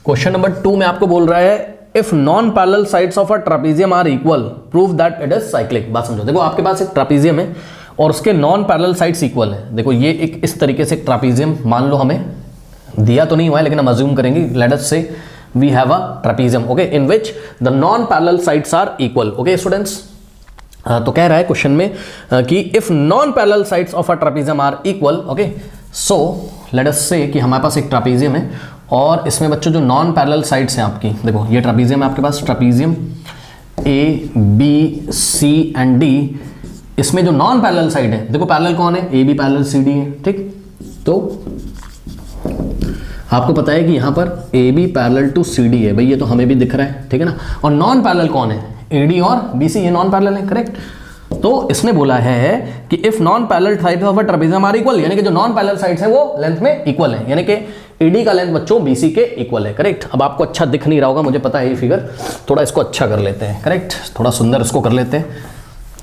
Question number 2 में आपको बोल रहा है if non parallel sides of a trapezium are equal prove that it is cyclic. बात समझो, देखो आपके पास एक ट्रापेजियम है और उसके नॉन पैरेलल साइड्स इक्वल है। देखो ये एक इस तरीके से ट्रापेजियम मान लो, हमें दिया तो नहीं हुआ है लेकिन हम अज्यूम करेंगे, let us say we have a trapezium okay in which the non parallel sides are equal. Okay students, तो कह रहा है क्वेश्चन में कि if non parallel sides of a trapezium are equal okay, so let us say कि हमारे पास एक trapezium है और इसमें बच्चों जो नॉन पैरेलल साइड्स हैं आपकी, देखो ये ट्रापेजियम है आपके पास, trapezium A B C and D, इसमें जो नॉन पैरेलल साइड है, देखो पैरेलल कौन है, A B parallel C D है। ठीक, तो आपको पता है कि यहां पर A B parallel to C D है, भाई ये तो हमें भी दिख रहा है, ठीक है ना। और नॉन पैरेलल कौन है, ए डी और बी सी, ये नॉन पैरेलल है, करेक्ट। तो इसने बोला है कि if non parallel sides of a trapezium are equal, यानी कि जो नॉन पैरेलल साइड्स हैं वो लेंथ में इक्वल है, यानी कि एडी का लेंथ बच्चों बीसी के इक्वल है, करेक्ट। अब आपको अच्छा दिख नहीं रहा होगा, मुझे पता है ये फिगर, थोड़ा इसको अच्छा कर लेते हैं, करेक्ट, थोड़ा सुंदर इसको कर लेते हैं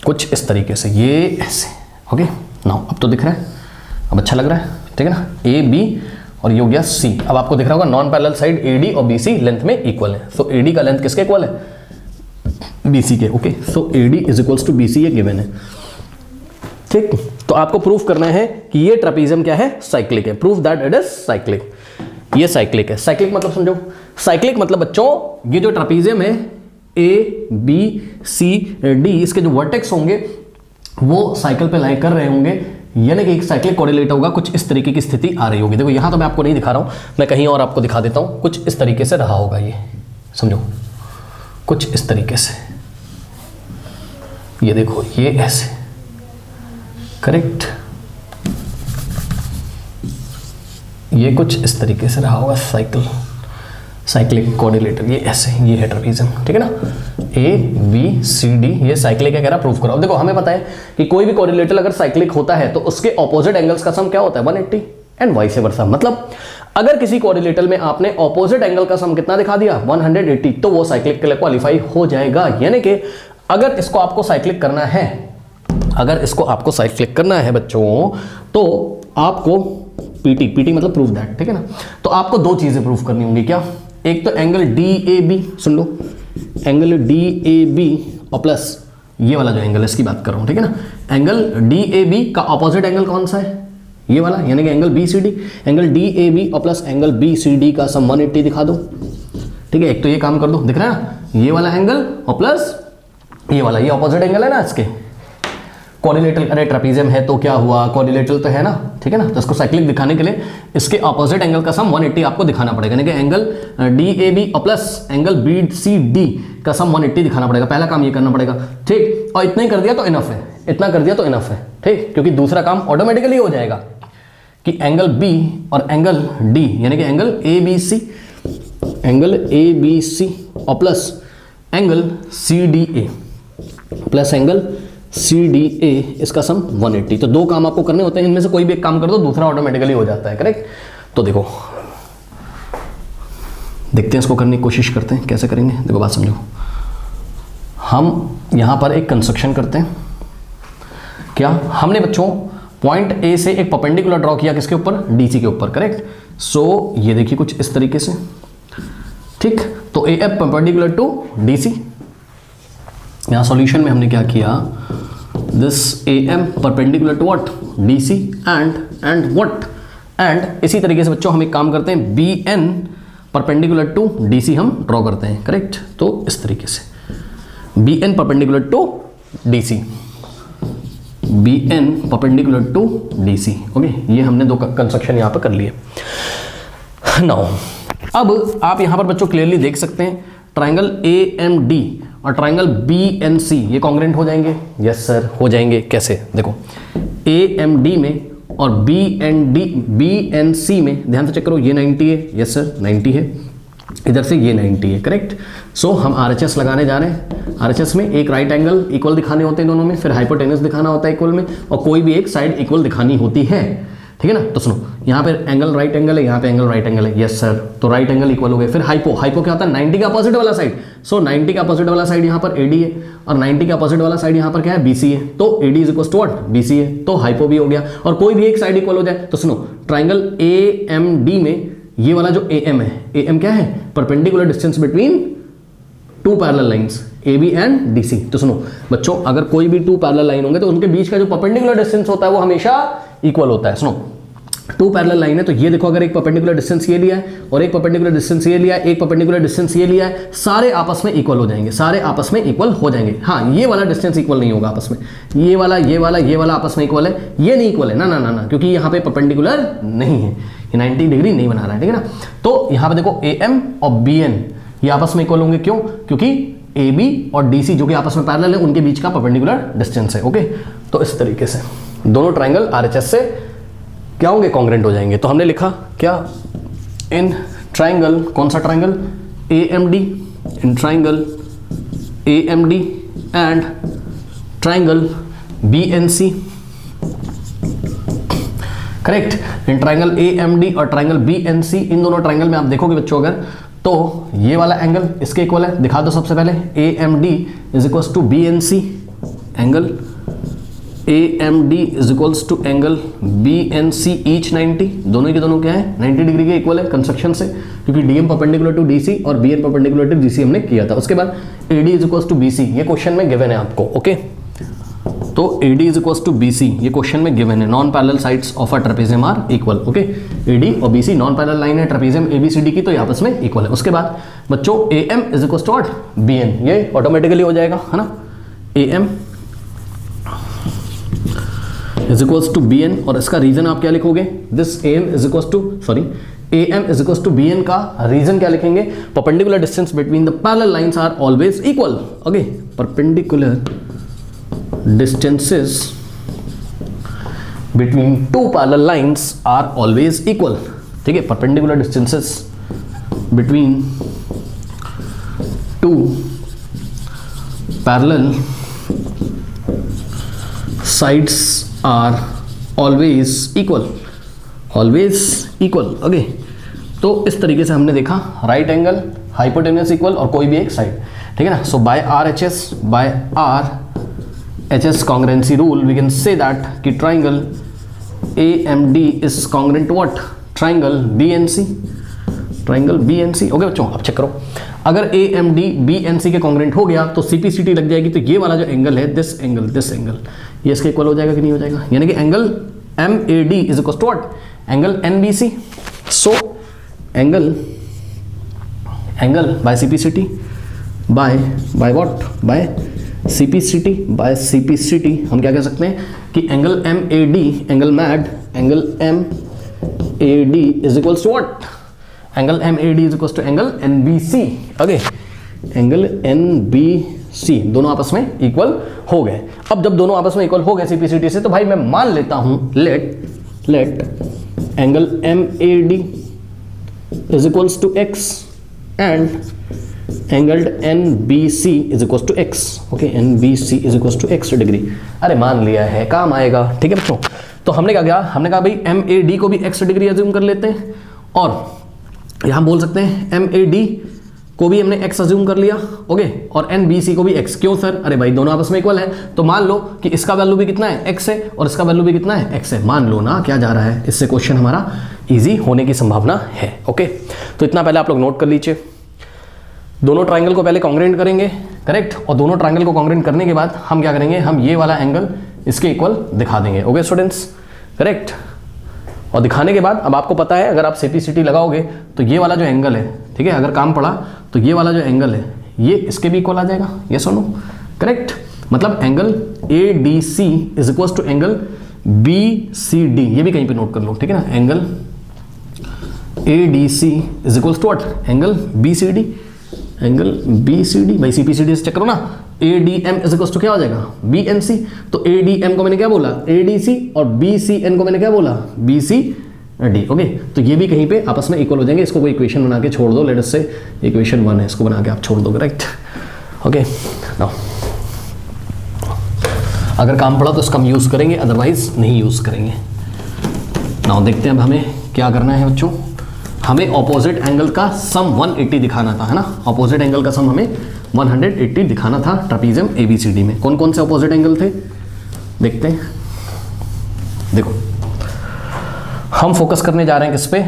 कुछ इस तरीके से, ये ऐसे ओके। नाउ अब तो दिख रहा है, अब अच्छा लग रहा है, ठीक है ना। ए बी और ये हो गया सी। अब आपको दिख रहा होगा नॉन पैरेलल साइड एडी और बीसी लेंथ में इक्वल है, सो एडी का लेंथ किसके इक्वल है, बीसी के। Okay, so AD is equals to BC, ये गिवन है। ठीक, तो आपको प्रूफ करना है कि ये ट्रापेजियम क्या है, साइक्लिक है। Proof that it is cyclic, ये साइक्लिक है। साइक्लिक मतलब समझो, साइक्लिक मतलब बच्चों ये जो ट्रापेजियम है ए बी सी डी, इसके जो वर्टेक्स होंगे वो साइकिल पे लाई कर रहे होंगे, यानी कि एक साइक्लिक कोऑर्डिनेट होगा, कुछ इस तरीके की स्थिति आ रही होगी। देखो यहां तो मैं आपको नहीं दिखा रहा हूं, मैं कहीं और आपको दिखा देता हूं, कुछ इस तरीके से रहा होगा, ये समझो कुछ इस तरीके से, ये देखो ये ऐसे, करेक्ट, ये कुछ इस तरीके से रहा होगा साइक्लिक कोऑर्डिनेटर, ये ऐसे, ये है ट्रापेजियम, ठीक है ना। ए बी सी डी, ये साइक्लिक है, कह रहा प्रूफ करो। देखो हमें पता है कि कोई भी कोऑर्डिनेटर अगर साइक्लिक होता है तो उसके ऑपोजिट एंगल्स का सम क्या होता है, 180 एंड वाइस वर्सा। मतलब अगर किसी कोऑर्डिनेटर में आपने ऑपोजिट एंगल का सम कितना दिखा दिया, 180, तो वो साइक्लिक के लिए क्वालिफाई हो जाएगा। यानी कि अगर इसको आपको साइक्लिक करना है, अगर इसको आपको साइक्लिक करना है बच्चों, तो आपको पीटी मतलब प्रूफ दैट, ठीक है ना। तो आपको दो चीजें प्रूफ करनी होंगी, क्या, एक तो एंगल डी ए बी, सुन लो, एंगल डी ए बी और प्लस ये वाला जो एंगल है इसकी बात कर रहा हूं, ठीक है ना। एंगल डी ए बी का ऑपोजिट एंगल कौन सा है, ये वाला, यानी कि angle B C D. Angle D A B और plus angle B C D का सम 180 दिखा दो, ठीक है। एक तो ये काम कर दो, दिख रहा है ना, ये वाला एंगल और प्लस ये वाला, ये ऑपोजिट एंगल है ना इसके। कोऑर्डिनेटर, अरे ट्रापेजियम है तो क्या हुआ, कोऑर्डिनेटर तो है ना, ठीक है ना। तो इसको साइक्लिक दिखाने के लिए इसके ऑपोजिट एंगल का सम 180 आपको दिखाना पड़ेगा, यानी कि एंगल डी ए बी और plus angle B C D का सम 180 दिखाना पड़ेगा। पहला काम ये करना पड़ेगा, ठीक। और इतना ही कर दिया तो इनफ है, इतना कर दिया तो इनफ है, ठीक, क्योंकि दूसरा काम ऑटोमेटिकली हो जाएगा कि एंगल बी और एंगल डी, यानी कि angle A B C, angle A B C और plus angle C D A plus angle C D A, इसका सम 180। तो दो काम आपको करने होते हैं, इनमें से कोई भी एक काम कर दो, दूसरा ऑटोमेटिकली हो जाता है, करेक्ट। तो देखो देखते हैं, इसको करने की कोशिश करते हैं, कैसे करेंगे। देखो बात समझो, हम यहां पर एक कंस्ट्रक्शन करते हैं, क्या हमने बच्चों पॉइंट ए से एक परपेंडिकुलर ड्रॉ किया, किसके ऊपर, डीसी के ऊपर, करेक्ट। सो ये देखिए कुछ इस तरीके से, ठीक। तो A F perpendicular to DC, यहां सॉल्यूशन में हमने क्या किया, this A M perpendicular to what, DC and what, and इसी तरीके से बच्चों हम एक काम करते हैं, B N perpendicular to DC हम ड्रॉ करते हैं, करेक्ट। तो इस तरीके से B N perpendicular to DC, B N perpendicular to DC, okay. ये हमने दो कंस्ट्रक्शन यहां पर कर लिए। नाउ अब आप यहां पर बच्चों क्लियरली देख सकते हैं, ट्राइंगल ए एम डी और ट्राइंगल बी एन सी ये कॉन्ग्रेंट हो जाएंगे, यस सर हो जाएंगे। कैसे, देखो ए एम डी में और बी एन सी में, ध्यान से चेक करो, ये 90 है, यस सर 90 है, इधर से ये 90 है, करेक्ट। सो हम आरएचएस लगाने जा रहे हैं। आरएचएस में एक राइट एंगल इक्वल दिखाने होते हैं दोनों में, फिर हाइपोटेनस दिखाना होता है इक्वल में, और कोई भी एक साइड इक्वल दिखानी होती है, ठीक है ना। तो सुनो, यहाँ पे एंगल राइट एंगल है, यहाँ पे एंगल राइट एंगल है, यस सर, तो राइट एंगल इक्वल हो गए। फिर हाइपो क्या होता है, 90 का अपोजिट वाला साइड, सो 90 का अपोजिट वाला साइड यहाँ पर एडी है और 90 का अपोजिट वाला साइड यहाँ पर क्या है, बीसी है, तो AD is equal to what, BC है, तो हाइपो भी हो गया। और कोई भी एक साइड इक्वल हो जाए, तो सुनो ट्राइंगल ए एम डी में ये वाला जो ए एम है, ए एम क्या है, perpendicular distance between two parallel lines A B and D C. तो सुनो बच्चों, अगर कोई भी टू पैरेलल लाइन होंगे तो उनके बीच का जो परपेंडिकुलर डिस्टेंस होता है वो हमेशा इक्वल होता है। सुनो, टू पैरेलल लाइन है तो ये देखो, अगर एक परपेंडिकुलर डिस्टेंस ये लिया है और एक परपेंडिकुलर डिस्टेंस ये लिया है, एक परपेंडिकुलर डिस्टेंस ये लिया है, सारे आपस में इक्वल हो जाएंगे, सारे आपस में इक्वल हो जाएंगे। हाँ, ये वाला डिस्टेंस इक्वल नहीं होगा आपस में, ये वाला आपस में इक्वल है, ये नहीं इक्वल है, ना ना ना ना, क्योंकि यहाँ पे परपेंडिकुलर नहीं है, ये 90 डिग्री नहीं बना रहा है, ठीक है ना। तो यहाँ पे देखो ए एम और बी एन ये आपस में इक्वल होंगे, क्यों? क्योंकि ए बी और डी सी जो कि आपस में पैरेलल है उनके बीच का परपेंडिकुलर डिस्टेंस है। ओके, तो इस तरीके से दोनों ट्राइंगल आरएचएस से क्या होंगे, कॉन्ग्रेंट हो जाएंगे। तो हमने लिखा क्या, इन ट्राइंगल, कौन सा triangle, A M D, in triangle A M D and triangle B N C, correct. In triangle A M D और ट्राइंगल बी एन सी, इन दोनों ट्राइंगल में आप देखोगे बच्चों अगर, तो ये वाला एंगल इसके इक्वल है, दिखा दो सबसे पहले, A M D is equals to B N C, angle A M D is equals to angle B N C each 90, दोनों के दोनों क्या है, 90 डिग्री के इक्वल है कंस्ट्रक्शन से, क्योंकि D M perpendicular to D C और B N perpendicular to D C हमने किया था। उसके बाद A D is equals to B C, ये क्वेश्चन में गिवन है आपको। ओके, तो A D is equals to B C ये क्वेश्चन में गिवन है, non parallel sides of a trapezium are equal. Okay, A D और B C non parallel line है trapezium A B C D की, तो ये आपस में इक्वल है। उसके बाद बच्चों A M is equals to what, B N, ये ऑटोमेटिकली हो जाएगा, है ना, A M is equals to B N, और इसका रीजन आप क्या लिखोगे, this A M is equals to, sorry, A M is equals to B N का रीजन क्या लिखेंगे, perpendicular distance between the parallel lines are always equal. Okay, perpendicular distances between two parallel lines are always equal। ठीक है, perpendicular distances between two parallel sides are always equal, always equal। Okay, तो इस तरीके से हमने देखा right angle, hypotenuse equal और कोई भी एक साइड, ठीक है ना। So by R H S, by R HS congruency rule we can say that कि triangle AMD is congruent to what, triangle BNC, triangle BNC। Okay बच्चों, अब चेक करो, अगर AMD BNC के congruent हो गया तो CPCT लग जाएगी, तो ये वाला जो एंगल है, दिस एंगल ये इसके इक्वल हो जाएगा कि नहीं हो जाएगा, यानी कि angle MAD is equal to what, angle NBC। So angle by CPCT by what, by CPCT, by CPCT हम क्या कह सकते हैं कि angle MAD, angle MAD, angle MAD is equals to what, angle MAD is equals to angle NBC। Okay, angle NBC दोनों आपस में equal हो गए। अब जब दोनों आपस में इक्वल हो गए CPCT से, तो भाई मैं मान लेता हूं, let angle MAD is equals to x and angle NBC is equal to x। Okay, NBC is equal to x degree. अरे मान लिया है, काम आएगा, ठीक है बच्चों। तो हमने क्या किया, हमने कहा भाई MAD को भी x डिग्री अज्यूम कर लेते हैं, और यहां बोल सकते हैं MAD को भी हमने x अज्यूम कर लिया। ओके, और NBC को भी x। क्यों सर, अरे भाई दोनों आपस में इक्वल है, तो मान लो कि इसका वैल्यू भी कितना है, x है, और इसका वैल्यू भी कितना है, x है। मान लो ना क्या जा रहा है, इससे क्वेश्चन हमारा ईजी होने की संभावना है। ओके, तो इतना पहले आप लोग नोट कर लीजिए, दोनों ट्राइंगल को पहले कॉन्ग्रेंट करेंगे, करेक्ट, और दोनों ट्राइंगल को कॉन्ग्रेंट करने के बाद हम क्या करेंगे, हम ये वाला एंगल इसके इक्वल दिखा देंगे। ओके स्टूडेंट्स, करेक्ट, और दिखाने के बाद अब आपको पता है, अगर आप CPCT लगाओगे तो ये वाला जो एंगल है, ठीक है, अगर काम पड़ा तो ये वाला जो एंगल है ये इसके भी इक्वल आ जाएगा, ये सुनो, करेक्ट। मतलब angle ADC is equal to angle BCD, ये भी कहीं पे नोट कर लो, ठीक है ना, angle ADC is equal to what, angle BCD, angle BCD। भाई CPCT से चेक करो ना, ADM इज इक्वल टू क्या हो जाएगा, BNC। तो ADM को मैंने क्या बोला, ADC, और BCN को मैंने क्या बोला, BCD। ओके, तो ये भी कहीं पे आपस में इक्वल हो जाएंगे। इसको कोई इक्वेशन बना के छोड़ दो, लेट अस से इक्वेशन 1 है, इसको बना के आप छोड़ दो, करेक्ट। ओके, नाउ अगर काम पड़ा तो इसका हम यूज करेंगे, अदरवाइज नहीं यूज करेंगे। नाउ देखते हैं अब हमें क्या करना है बच्चों, हमें ऑपोजिट एंगल का सम 180 दिखाना था, है ना। ऑपोजिट एंगल का सम हमें 180 दिखाना था ट्रेपेजियम ABCD में। कौन कौन से ऑपोजिट एंगल थे देखते हैं। देखो, हम फोकस करने जा रहे हैं किस पे,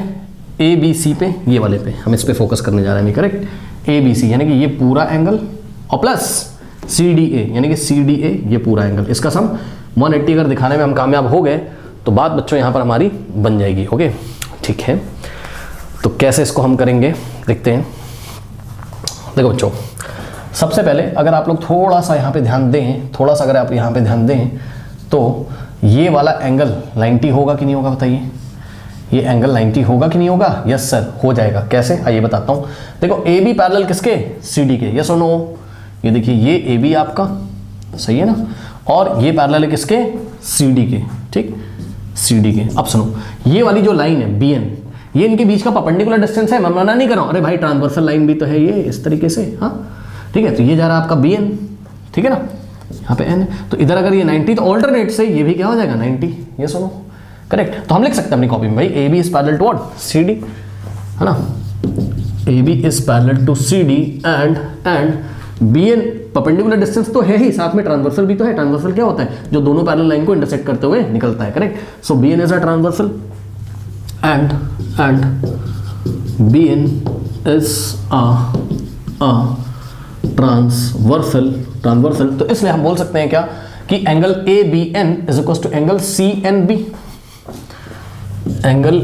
ए बी सी पे, ये वाले पे हम इस पे फोकस करने जा रहे हैं, करेक्ट। ए बी सी यानी कि ये पूरा एंगल और प्लस सी डी ए यानी कि सी डी ए ये पूरा एंगल, इसका सम 180 अगर दिखाने में हम कामयाब हो गए तो बात बच्चों यहाँ पर हमारी बन जाएगी। ओके ठीक है, तो कैसे इसको हम करेंगे देखते हैं। देखो बच्चों, सबसे पहले अगर आप लोग थोड़ा सा यहाँ पे ध्यान दें, थोड़ा सा अगर आप यहाँ पे ध्यान दें तो ये वाला एंगल 90 होगा कि नहीं होगा बताइए। ये एंगल 90 होगा कि नहीं होगा? यस सर हो जाएगा। कैसे आइए बताता हूँ। देखो ए बी पैरेलल किसके? सी डी के। यस और नो? ये देखिए ये ए बी आपका सही है ना, और ये पैरेलल है किसके? सी डी के। ठीक, सी डी के। अब सुनो, ये वाली जो लाइन है बी एन, ये इनके बीच का परपेंडिकुलर डिस्टेंस है, मैं मना नहीं कर रहा हूँ। अरे भाई ट्रांसवर्सल लाइन भी तो है ये इस तरीके से, हाँ ठीक है। तो ये जा रहा है आपका बी एन, ठीक है ना, यहाँ पे एन है। तो इधर अगर ये 90 तो ऑल्टरनेट से ये भी क्या हो जाएगा 90। ये सुनो करेक्ट। तो हम लिख सकते हैं अपनी कॉपी में भाई A B is parallel to what? C D, है ना। A B is parallel to C D and B N perpendicular distance तो है ही, साथ में ट्रांसवर्सल भी तो है। ट्रांसवर्सल क्या होता है? जो दोनों पैरेलल लाइन को इंटरसेक्ट करते हुए निकलता है, correct. So B N is a transversal and B N is a transversal. तो इसलिए हम बोल सकते हैं क्या कि angle A B N is equal to angle C N B. Angle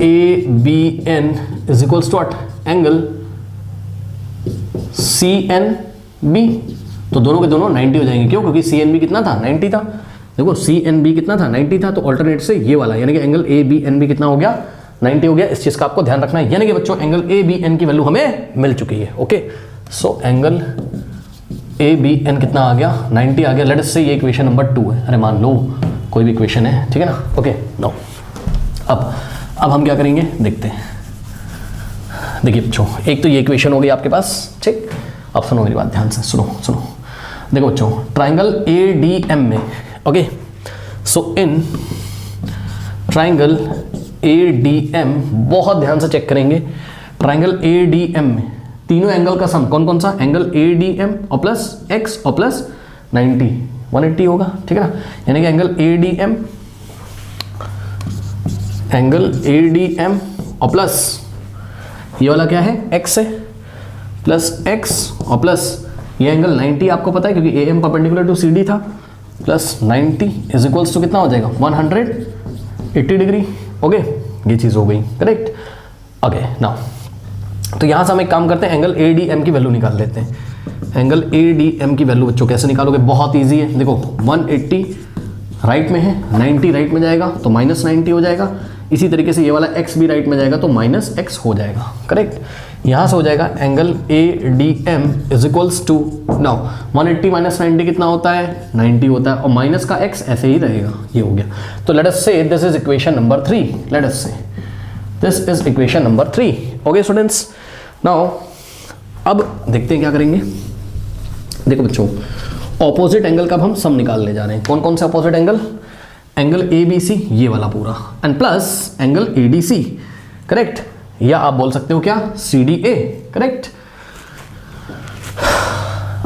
A B N is equal to what? Angle C N B. तो दोनों के दोनों 90 हो जाएंगे। क्यों? क्योंकि सी एन बी कितना था? 90 था। देखो सी एन बी कितना था? 90 था। तो ऑल्टरनेट से ये वाला यानी कि angle A B N B कितना हो गया? 90 हो गया। इस चीज का आपको ध्यान रखना है। यानी कि बच्चों एंगल ए बी एन की वैल्यू हमें मिल चुकी है। Okay, so angle A B N कितना आ गया? 90 आ गया। लेट अस से ये इक्वेशन नंबर 2 है। अरे मान लो कोई भी इक्वेशन है, ठीक है ना। ओके नो, अब हम क्या करेंगे देखते हैं। देखिए बच्चों, एक तो ये इक्वेशन हो गई आपके पास, ठीक। अब सुनो मेरी बात ध्यान से, सुनो। देखो बच्चों, ट्राइंगल ए डी एम में, okay, so in triangle A D M बहुत ध्यान से चेक करेंगे। ट्राइंगल ए डी एम में तीनों एंगल का सम कौन कौन सा? एंगल ए डी एम और प्लस एक्स और प्लस 90, 180 होगा, ठीक है ना। यानी कि angle A D M, angle A D M और प्लस ये वाला क्या है? एक्स है, प्लस एक्स और प्लस ये एंगल 90 आपको पता है क्योंकि A M perpendicular to C D था, प्लस 90 इज इक्वल्स टू कितना हो जाएगा? 180 डिग्री। ओके, ये चीज़ हो गई, करेक्ट। ओके नाउ, तो यहाँ से हम एक काम करते हैं, एंगल ए डी एम की वैल्यू निकाल लेते हैं। एंगल ए डी एम की वैल्यू बच्चों कैसे निकालोगे? बहुत ईजी है। देखो 180 राइट में है, 90 राइट में जाएगा तो माइनस 90 हो जाएगा। इसी तरीके से ये वाला x भी राइट में जाएगा तो माइनस x हो जाएगा, करेक्ट। यहाँ से हो जाएगा angle A D M is equals to, now 180 minus 90 कितना होता है? 90 होता है, और माइनस का x ऐसे ही रहेगा। ये हो गया। तो let us say this is equation number 3। Let us say this is equation number 3। Okay students, now अब देखते हैं क्या करेंगे। देखो बच्चों, ऑपोजिट एंगल का हम सम निकालने जा रहे हैं। कौन कौन से opposite angle? Angle A B C ये वाला पूरा, and plus angle A D C, correct. या आप बोल सकते हो क्या? C D A, correct.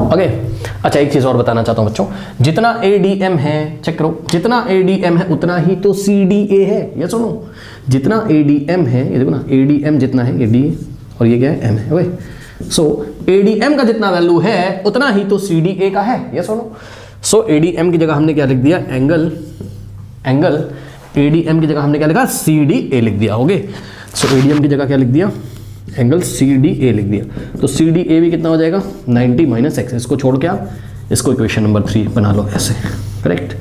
Okay, अच्छा एक चीज और बताना चाहता हूं बच्चों, जितना ए डी एम है, चेक करो, जितना ए डी एम है उतना ही तो सी डी ए है। ये सुनो, जितना ए डी एम है, ये देखो ना, ए डी एम जितना है, ए डी और ये क्या है? एम है। Okay, so A D M का जितना वैल्यू है उतना ही तो सी डी ए का है। ये सुनो, सो ए डी एम की जगह हमने क्या लिख दिया? एंगल ए डी एम की जगह हमने क्या लिखा? सी डी ए लिख दिया। Okay, so A D M की जगह क्या लिख दिया? एंगल सी डी ए लिख दिया। तो सी डी ए भी कितना हो जाएगा? 90 माइनस एक्स। इसको छोड़ के आप इसको इक्वेशन नंबर 3 बना लो ऐसे, करेक्ट।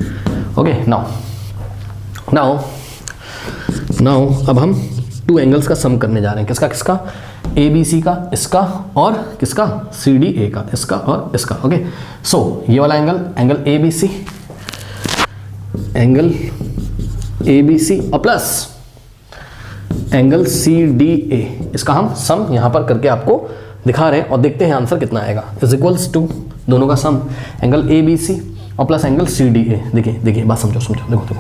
ओके, नाउ अब हम 2 एंगल्स का सम करने जा रहे हैं। किसका किसका? ए बी सी का, इसका, और किसका? सी डी ए का, इसका और इसका। ओके, सो ये वाला angle A B C, angle A B C और plus angle C D A, इसका हम सम यहां पर करके आपको दिखा रहे हैं और देखते हैं आंसर कितना आएगा। इज इक्वल्स टू दोनों का सम, एंगल ए बी सी और plus angle C D A. देखिए बात समझो, देखो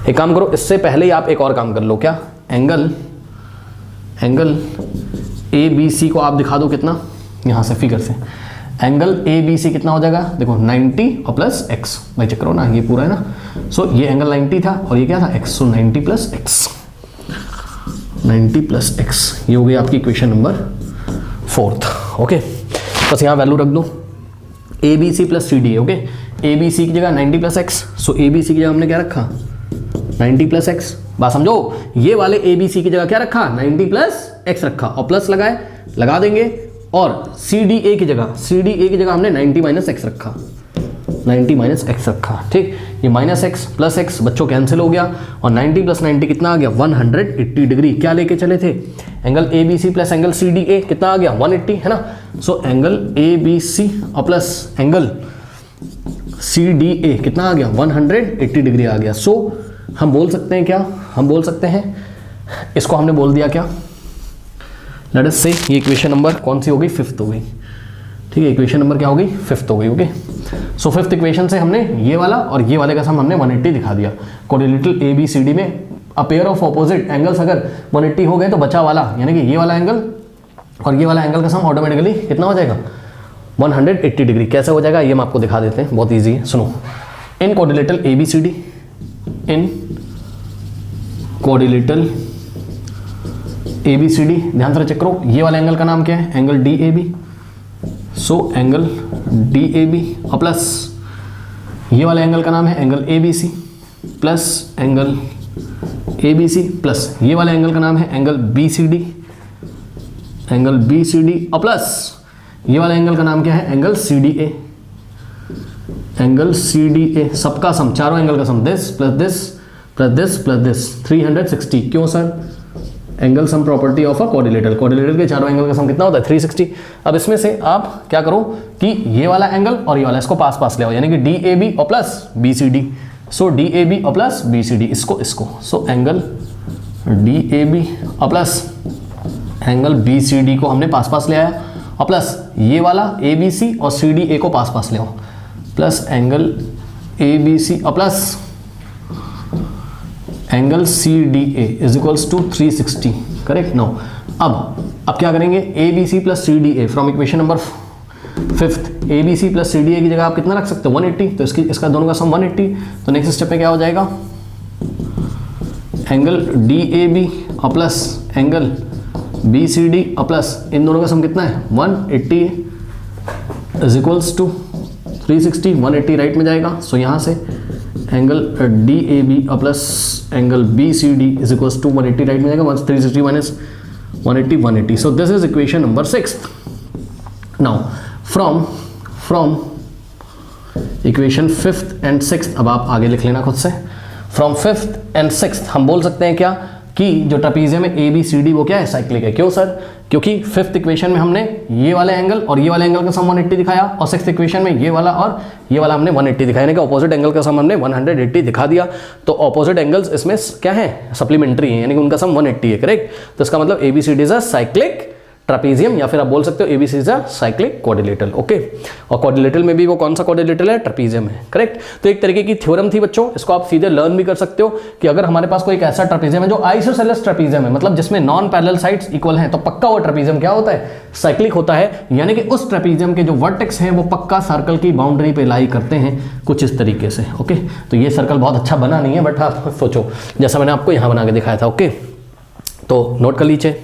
एक काम करो, इससे पहले ही आप एक और काम कर लो। क्या? एंगल ए बी सी को आप दिखा दो कितना, यहां से फिगर से एंगल ए बी सी कितना हो जाएगा? देखो 90 और प्लस एक्स, भाई चेक करो ना, ये पूरा है ना। सो ये एंगल 90 था और ये क्या था? एक्स। सो 90 प्लस एक्स, 90 प्लस एक्स, ये हो गई आपकी इक्वेशन नंबर 4। ओके, बस यहाँ वैल्यू रख दो A B C plus C D है। ओके, ए बी सी की जगह 90 plus X, so A B C की जगह हमने क्या रखा 90 प्लस एक्स। बात समझो, ये वाले ए बी सी की जगह क्या रखा 90 प्लस एक्स रखा और प्लस लगाए लगा देंगे, और सी डी ए की जगह हमने 90 माइनस एक्स रखा, 90 माइनस एक्स रखा। ठीक, ये माइनस एक्स प्लस एक्स बच्चों कैंसिल हो गया, और 90 प्लस 90 कितना आ गया 180 डिग्री। क्या लेके चले थे angle A B C plus angle C D A, कितना आ गया 180 है ना। सो एंगल ए बी सी और plus angle C D A कितना आ गया 180 डिग्री आ गया। सो हम बोल सकते हैं क्या, हम बोल सकते हैं इसको हमने बोल दिया क्या, लेट अस से ये इक्वेशन नंबर कौन सी हो गई 5th हो गई। ठीक है, इक्वेशन नंबर क्या हो गई 5th हो गई। ओके, सो 5th इक्वेशन से हमने ये वाला और ये वाले का सम हमने 180 दिखा दिया। Quadrilateral A B C D में a pair of opposite angles अगर 180 हो गए तो बचा वाला यानी कि ये वाला एंगल और ये वाला एंगल का सम ऑटोमेटिकली कितना हो जाएगा 180 डिग्री। कैसे हो जाएगा ये हम आपको दिखा देते हैं, बहुत ईजी है। सुनो, in quadrilateral A B C D, in quadrilateral A B C D, ध्यान से चेक करो, ये वाला एंगल का नाम क्या है angle D A B. So angle D A B और प्लस ये वाले एंगल का नाम है angle A B C, plus angle A B C, plus ये वाले एंगल का नाम है angle B C D, angle B C D और प्लस ये वाले एंगल का नाम क्या है angle C D A, angle C D A. सबका सम, चारों एंगल का sum, this plus this plus this plus this 360। क्यों sir, angle sum property of a coordinator, coordinator के चारों एंगल का सम कितना होता है 360। अब इसमें से आप क्या करो कि ये वाला एंगल और ये वाला इसको पास पास ले आओ, यानी कि डी ए बी और plus B C D. So D A B और प्लस बी सी डी, इसको इसको, so angle D A B और plus angle B C D को हमने पास पास ले आया, और प्लस ये वाला ए बी सी और सी डी ए को पास पास ले आओ, plus angle A B C और plus angle C D A is equals to 360। Correct. No, अब क्या करेंगे A B C plus C D A from equation number 5th, A B C plus C D A की जगह आप कितना रख सकते हो 180, तो इसका दोनों का सम 180। तो नेक्स्ट स्टेप पे क्या हो जाएगा एंगल डी ए बी और plus angle B C D और प्लस इन दोनों का सम कितना है 180 इज इक्वल्स टू 360, 180 राइट में जाएगा। सो यहाँ से एंगल डी ए बी और plus angle B C D is equals to 180 right में जाएगा, 360 minus 180 180। So this is equation number 6th। Now from equation 5th and 6th, अब आप आगे लिख लेना खुद से। फ्रॉम 5th एंड 6th हम बोल सकते हैं क्या कि जो ट्रापीजियम है ए बी सी डी वो क्या है साइक्लिक है। क्यों सर, क्योंकि 5th इक्वेशन में हमने ये वाले एंगल और ये वाले एंगल का सम 180 दिखाया, और 6th इक्वेशन में ये वाला और ये वाला हमने 180 दिखाया, यानी कि ऑपोजिट एंगल का सम हमने 180 दिखा दिया। तो ऑपोजिट एंगल्स इसमें क्या है सप्लीमेंट्री है, यानी कि उनका सम 180 है। करेक्ट। तो इसका मतलब A B C D is a cyclic trapezium, या फिर आप बोल सकते हो ABC is a cyclic quadrilateral. Okay, और क्वाड्रिलेटरल में भी वो कौन सा क्वाड्रिलेटरल है ट्रापीजियम है। करेक्ट। तो एक तरीके की थ्योरम थी बच्चों, इसको आप सीधे लर्न भी कर सकते हो कि अगर हमारे पास कोई एक ऐसा ट्रापीजियम है जो आइसोसेलेस ट्रापीजियम है, मतलब जिसमें नॉन पैरेलल साइड्स इक्वल हैं, तो पक्का वो ट्रापीजियम क्या होता है साइक्लिक होता है, यानी कि उस ट्रापीजियम के जो वर्टेक्स हैं वो पक्का सर्कल की बाउंड्री पे लाई करते हैं कुछ इस तरीके से। ओके, तो ये सर्कल बहुत अच्छा बना नहीं है, बट आप सोचो जैसा मैंने आपको यहाँ बना के दिखाया था। ओके, तो नोट कर लीजिए।